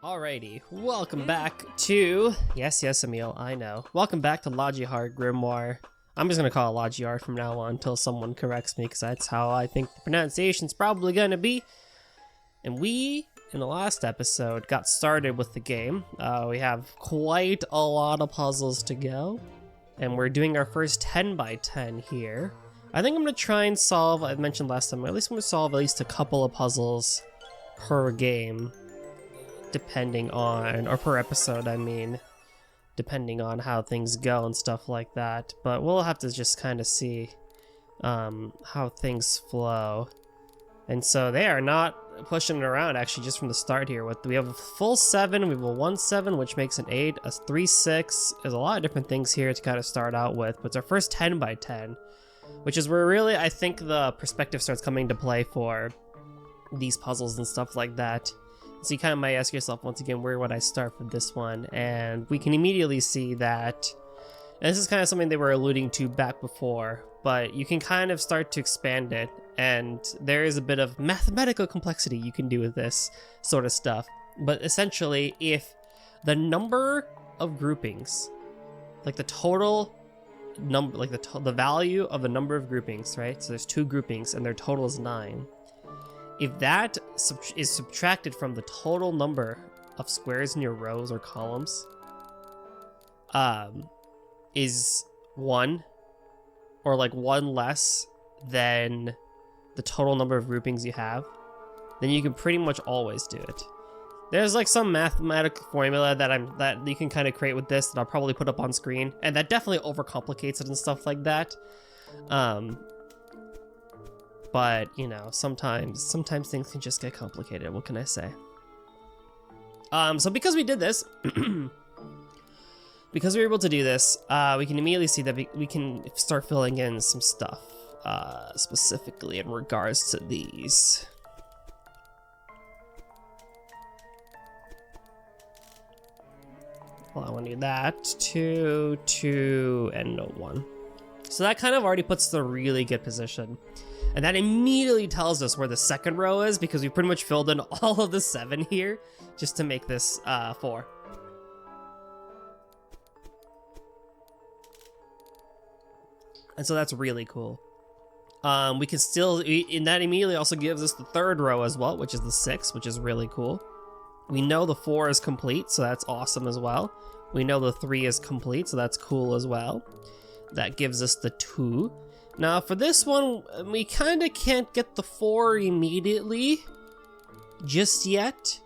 Alrighty, welcome back to... Yes, Emil, I know. Welcome back to Logiart Grimoire. I'm just gonna call it Logiart from now on until someone corrects me, because that's how I think the pronunciation's probably gonna be. And we, in the last episode, got started with the game. We have quite a lot of puzzles to go, and we're doing our first 10 by 10 here. I think I'm gonna try and solve, I mentioned last time, at least I'm gonna solve at least a couple of puzzles per game. Depending on, or per episode, I mean, depending on how things go and stuff like that. But we'll have to just kind of see how things flow. And so they are not pushing it around actually just from the start here. We have a full 7, we have a 1-7, which makes an 8, a 3-6. There's a lot of different things here to kind of start out with. But it's our first 10 by 10, which is where really I think the perspective starts coming to play for these puzzles and stuff like that. So you kind of might ask yourself once again, where would I start for this one? And we can immediately see that, and this is kind of something they were alluding to back before, but you can kind of start to expand it, and there is a bit of mathematical complexity you can do with this sort of stuff. But essentially, if the number of groupings, like the total number, like the value of the number of groupings, right? So there's 2 groupings and their total is 9. If that is subtracted from the total number of squares in your rows or columns, is 1, or like 1 less than the total number of groupings you have, then you can pretty much always do it. There's like some mathematical formula that you can kind of create with this that I'll probably put up on screen, and that definitely overcomplicates it and stuff like that. But, you know, sometimes things can just get complicated. What can I say? So because we did this, because we were able to do this, we can immediately see that we can start filling in some stuff, specifically in regards to these. Well, I want to do that. 2, 2, and no 1. So that kind of already puts us in a really good position. And that immediately tells us where the second row is, because we pretty much filled in all of the 7 here just to make this 4. And so that's really cool. We can still, and that immediately also gives us the third row as well, which is the 6, which is really cool. We know the 4 is complete, so that's awesome as well. We know the 3 is complete, so that's cool as well. That gives us the 2. Now for this one, we kind of can't get the 4 immediately, just yet,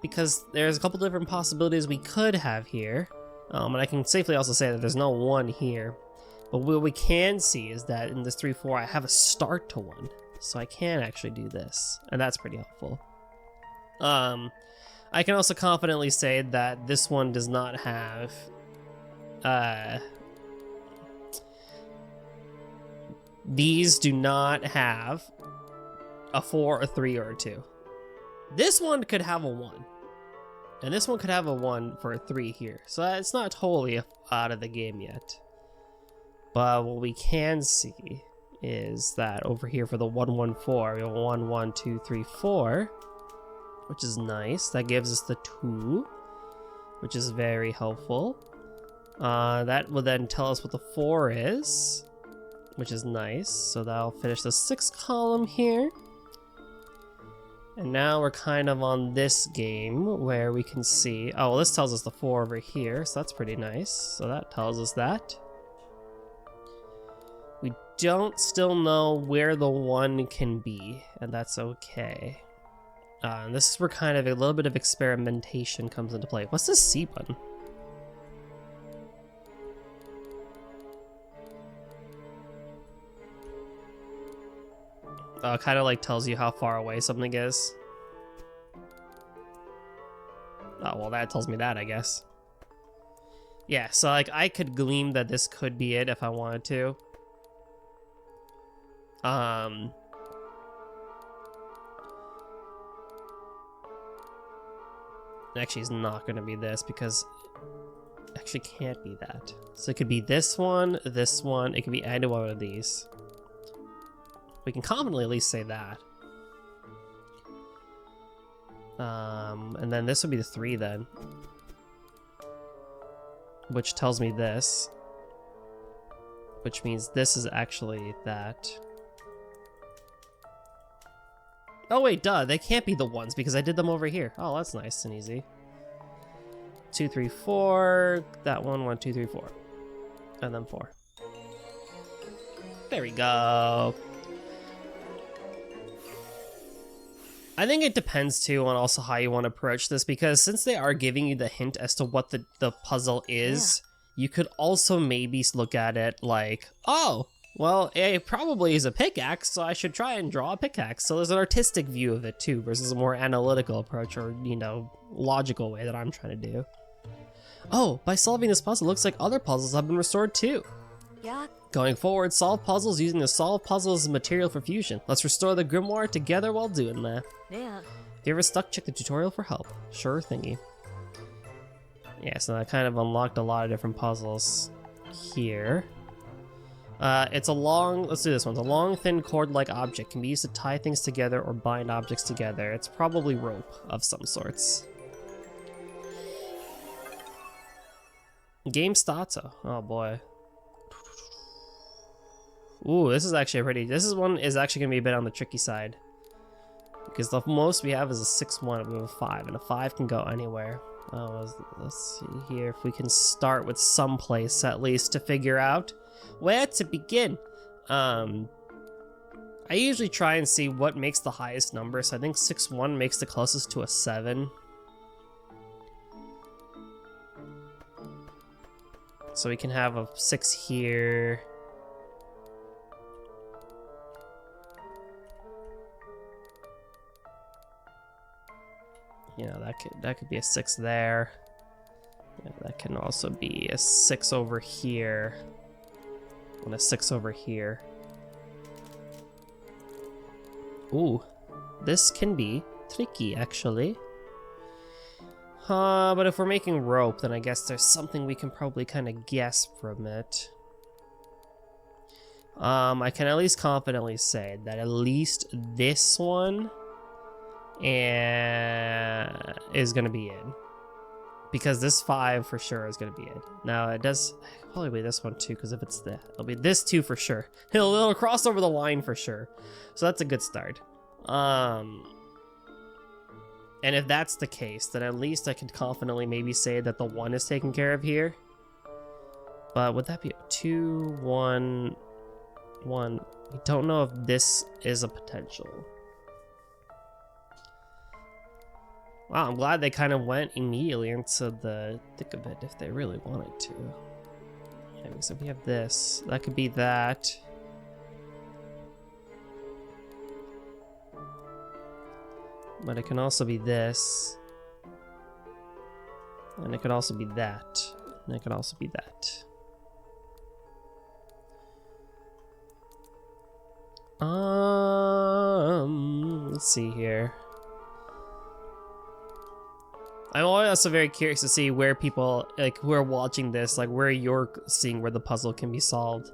because there's a couple different possibilities we could have here. And I can safely also say that there's no 1 here. But what we can see is that in this 3, 4, I have a start to 1. So I can actually do this, and that's pretty helpful. I can also confidently say that this one does not have, these do not have a 4, a 3, or a 2. This one could have a 1. And this one could have a 1 for a 3 here. So it's not totally out of the game yet. But what we can see is that over here for the 1, 1, 4, we have 1, 1, 2, 3, 4. Which is nice. That gives us the 2. Which is very helpful. That will then tell us what the 4 is, which is nice. So that'll finish the 6th column here. And now we're kind of on this game where we can see, oh, well, this tells us the 4 over here, so that's pretty nice. So that tells us that. We don't still know where the 1 can be, and that's okay. And this is where kind of a little bit of experimentation comes into play. What's this C button? Kind of like tells you how far away something is. Oh, well, that tells me that, I guess. Yeah, so like I could glean that this could be it if I wanted to. Actually, it's not going to be this because it actually can't be that. So it could be this one, it could be either one of these. We can confidently at least say that. And then this would be the 3 then. Which tells me this. Which means this is actually that. Oh wait, duh, they can't be the ones because I did them over here. Oh, that's nice and easy. 2, 3, 4. That one, 1, 2, 3, 4. And then 4. There we go. I think it depends too on also how you want to approach this, because since they are giving you the hint as to what the puzzle is, you could also maybe look at it like, oh, well, it probably is a pickaxe, so I should try and draw a pickaxe. So there's an artistic view of it too, versus a more analytical approach or, you know, logical way that I'm trying to do. Oh, by solving this puzzle, it looks like other puzzles have been restored too. Yeah. Going forward, solve puzzles using the solve puzzles as material for fusion. Let's restore the Grimoire together while doing that. Yeah. If you're ever stuck, check the tutorial for help. Sure thingy. Yeah, so that kind of unlocked a lot of different puzzles here. It's a long, let's do this one. It's a long, thin cord-like object. Can be used to tie things together or bind objects together. It's probably rope of some sorts. Game starts. Oh boy. Ooh, this is actually this one is actually gonna be a bit on the tricky side. Because the most we have is a 6-1, we have a 5, and a 5 can go anywhere. Oh, let's see here if we can start with some place at least to figure out where to begin. I usually try and see what makes the highest number, so I think 6-1 makes the closest to a 7. So we can have a 6 here. You know, that could be a 6 there. Yeah, that can also be a 6 over here. And a 6 over here. Ooh, this can be tricky actually. But if we're making rope, then I guess there's something we can probably kind of guess from it. I can at least confidently say that at least this one is gonna be in, because this 5 for sure is gonna be in. Now it does probably be this one too, because if it's it'll be this 2 for sure. It'll cross over the line for sure, so that's a good start. And if that's the case, then at least I can confidently maybe say that the 1 is taken care of here. But would that be 2, 1, 1? We don't know if this is a potential. Wow, I'm glad they kind of went immediately into the thick of it if they really wanted to. Okay, so we have this. That could be that. But it can also be this. And it could also be that. And it could also be that. Let's see here. I'm also very curious to see where people, like, who are watching this, like, where you're seeing where the puzzle can be solved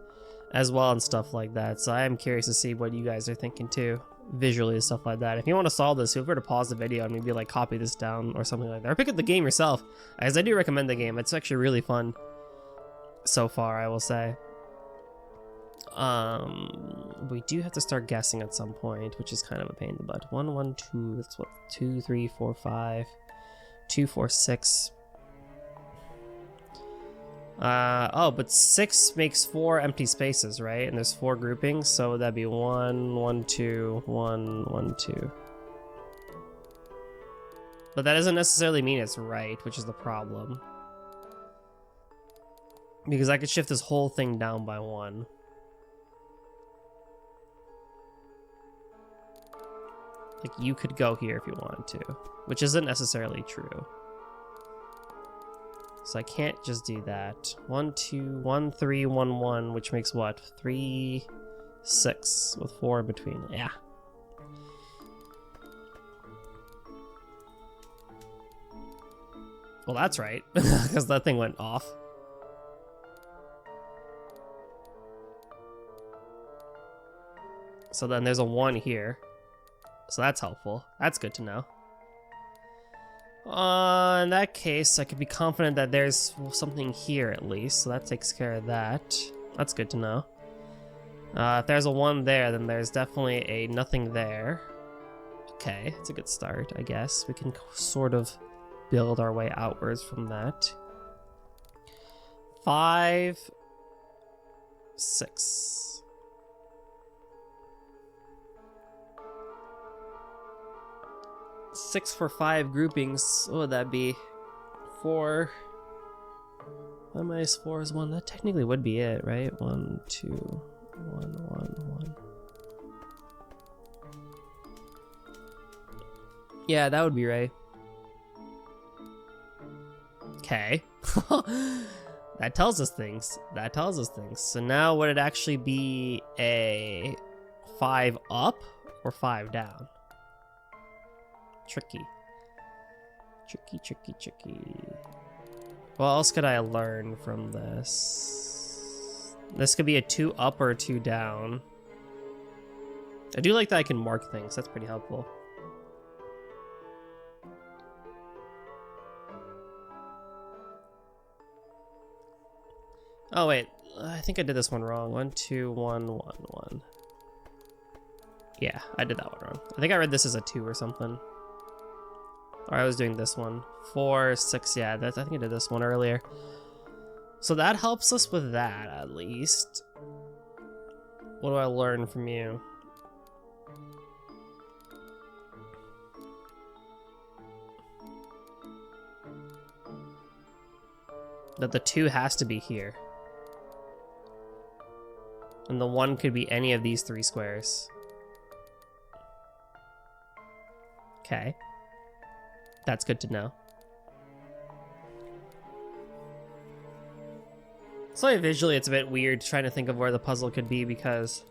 as well and stuff like that. So I am curious to see what you guys are thinking too, visually and stuff like that. If you want to solve this, feel free to pause the video and maybe, like, copy this down or something like that. Or pick up the game yourself, as I do recommend the game. It's actually really fun so far, I will say. We do have to start guessing at some point, which is kind of a pain in the butt. 1, 1, 2, that's what, 2, 3, 4, 5. 2, 4, 6. Oh, but 6 makes 4 empty spaces, right? And there's 4 groupings, so that'd be 1, 1, 2, 1, 1, 2. But that doesn't necessarily mean it's right, which is the problem. Because I could shift this whole thing down by 1. Like, you could go here if you wanted to, which isn't necessarily true. So I can't just do that. 1, 2, 1, 3, 1, 1, which makes what? 3, 6 with 4 in between. Yeah. Well, that's right, because that thing went off. So then there's a 1 here. So that's helpful. That's good to know. In that case, I could be confident that there's something here at least, so that takes care of that. That's good to know. If there's a 1 there, then there's definitely a nothing there. Okay, it's a good start, I guess. We can sort of build our way outwards from that. 5, 6. Six for 5 groupings. What would that be? 4. 1 minus 4 is 1. That technically would be it, right? 1, 2, 1, 1, 1. Yeah, that would be right. Okay. That tells us things. That tells us things. So now would it actually be a 5 up or 5 down? Tricky. Tricky, tricky, tricky. What else could I learn from this? This could be a 2 up or a 2 down. I do like that I can mark things. That's pretty helpful. Oh wait, I think I did this one wrong. 1, 2, 1, 1, 1. Yeah, I did that one wrong. I think I read this as a 2 or something. Or I was doing this one. 4, 6, yeah, I think I did this one earlier. So that helps us with that, at least. What do I learn from you? That the 2 has to be here. And the 1 could be any of these 3 squares. Okay. That's good to know. So visually it's a bit weird trying to think of where the puzzle could be because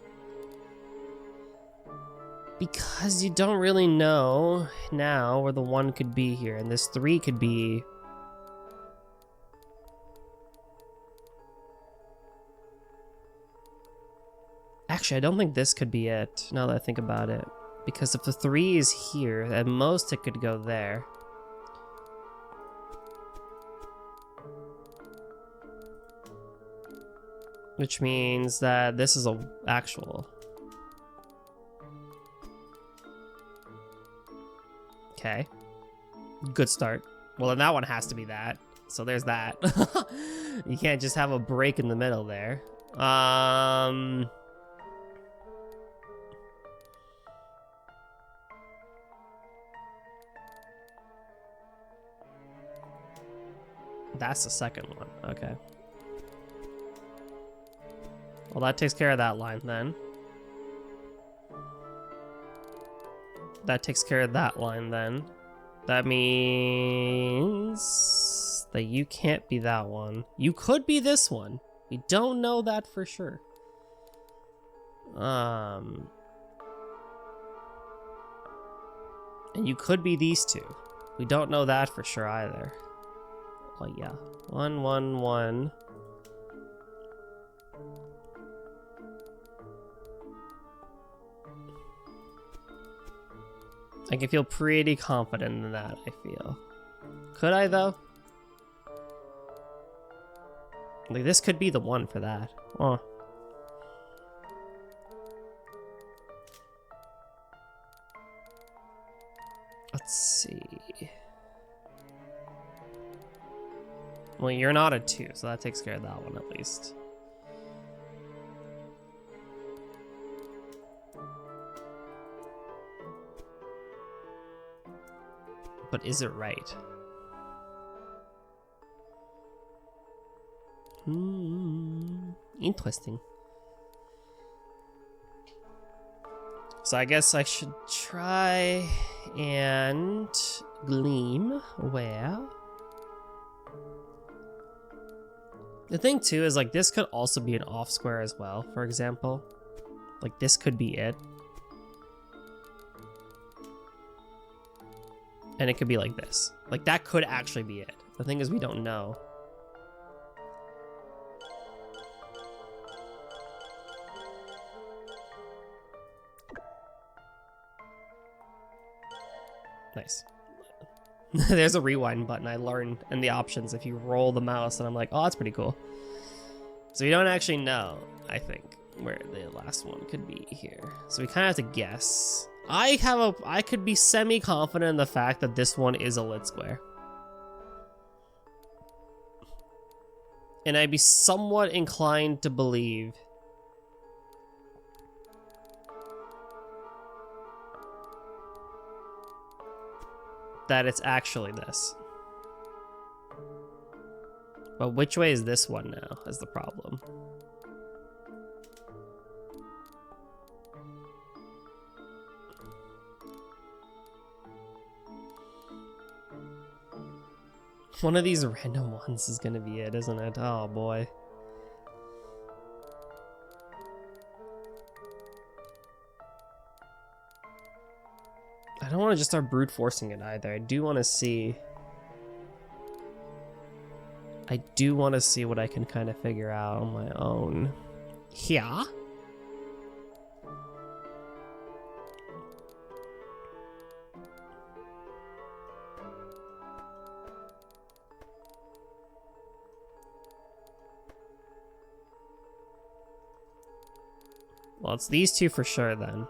you don't really know now where the 1 could be here, and this 3 could be... Actually, I don't think this could be it, now that I think about it. Because if the 3 is here, at most it could go there. Which means that this is a actual. Okay. Good start. Well, then that one has to be that. So there's that. You can't just have a break in the middle there. That's the second one. Okay. Well, that takes care of that line then. That takes care of that line then. That means that you can't be that one. You could be this one. We don't know that for sure. And you could be these 2. We don't know that for sure either. Oh yeah. 1, 1, 1. I can feel pretty confident in that, I feel. Could I, though? Like, this could be the one for that. Oh. Let's see. Well, you're not a 2, so that takes care of that one at least. But is it right? Interesting. So I guess I should try and gleam where. The thing too is, like, this could also be an off square as well, for example. Like, this could be it. And it could be like this. Like, that could actually be it. The thing is, we don't know. Nice. There's a rewind button I learned in the options if you roll the mouse, and I'm like, oh, that's pretty cool. So we don't actually know, I think, where the last one could be here. So we kind of have to guess. I could be semi-confident in the fact that this one is a lit square. And I'd be somewhat inclined to believe that it's actually this. But which way is this one now is the problem. One of these random ones is gonna be it, isn't it? Oh boy. I don't want to just start brute forcing it either. I do want to see what I can kind of figure out on my own. Yeah. Well, it's these two for sure then.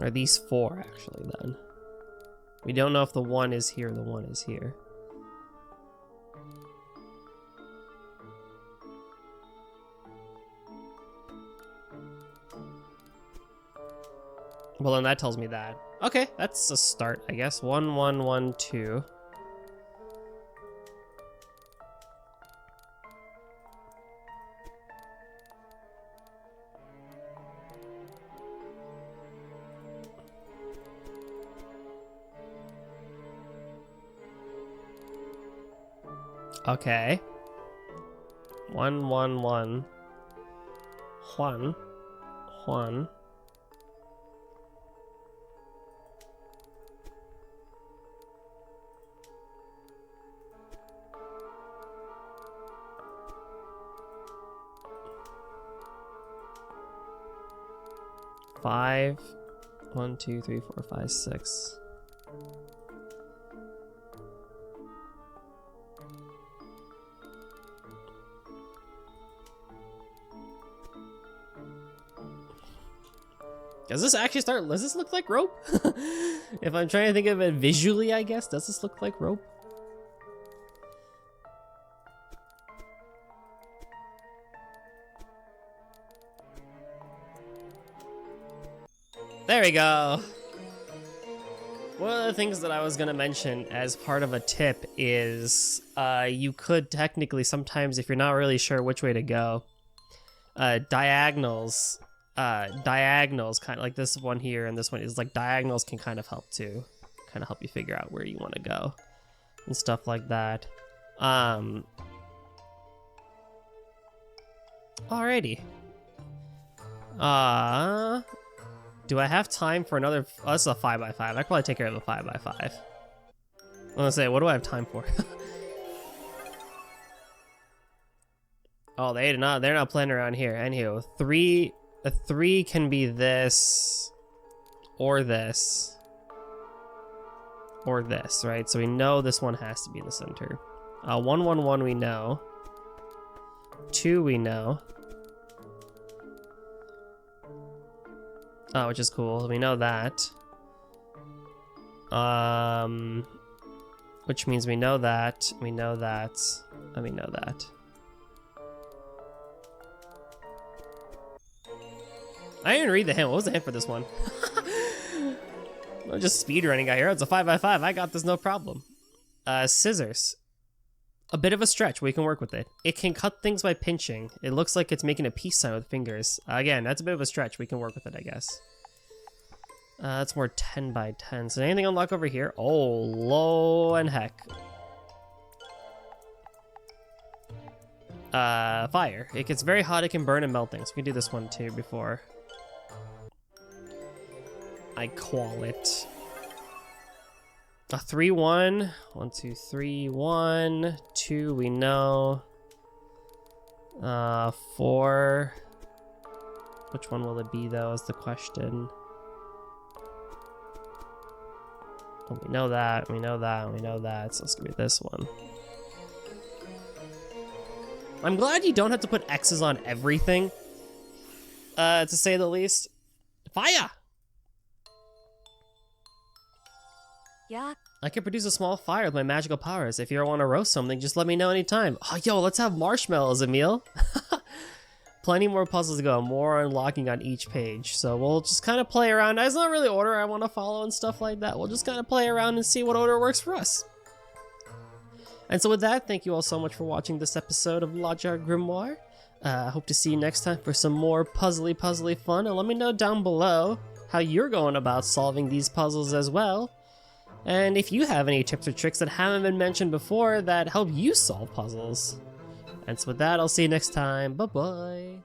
Or these four actually then. We don't know if the one is here or the one is here. Well, then that tells me that. Okay, that's a start, I guess. 1, 1, 1, 2. Okay. 1, 1, 1. 1. 1. Five. 1, 2, 3, 4, 5, 6. Does this actually start? Does this look like rope? If I'm trying to think of it visually, I guess, does this look like rope? There we go. One of the things that I was gonna mention as part of a tip is you could technically sometimes, if you're not really sure which way to go, diagonals kind of like this one here and this one is like diagonals can kind of help too, kind of help you figure out where you want to go and stuff like that. Alrighty. Do I have time for another? Oh, this is a 5x5. I could probably take care of the 5x5. I'm gonna say, what do I have time for? Oh, they're not playing around here. Anywho, a 3 can be this, or this, or this, right? So we know this one has to be the center. 1, 1, 1 we know. 2 we know. Oh, which is cool. We know that. Which means we know that, we know that, and we know that. I didn't read the hint. What was the hint for this one? I'm just speedrunning out here. It's a 5x5. I got this no problem. Scissors. A bit of a stretch. We can work with it. It can cut things by pinching. It looks like it's making a peace sign with fingers. Again, that's a bit of a stretch. We can work with it, I guess. That's more 10x10. So anything unlock over here? Oh, low and heck. Fire. It gets very hot. It can burn and melt things. We can do this one too before I call it. A 3-1. 1, 2, 3, 1. 2 we know. 4. Which one will it be, though, is the question. Well, we know that, we know that, we know that, so it's gonna be this one. I'm glad you don't have to put X's on everything, to say the least. Fire! Yeah. I can produce a small fire with my magical powers. If you ever want to roast something, just let me know anytime. Oh, yo, let's have marshmallows, Emil. Plenty more puzzles to go, more unlocking on each page. So we'll just kind of play around. It's not really order I want to follow and stuff like that. We'll just kind of play around and see what order works for us. And so with that, thank you all so much for watching this episode of Logiart Grimoire. I hope to see you next time for some more puzzly fun. And let me know down below how you're going about solving these puzzles as well. And if you have any tips or tricks that haven't been mentioned before that help you solve puzzles. And so with that, I'll see you next time. Bye-bye.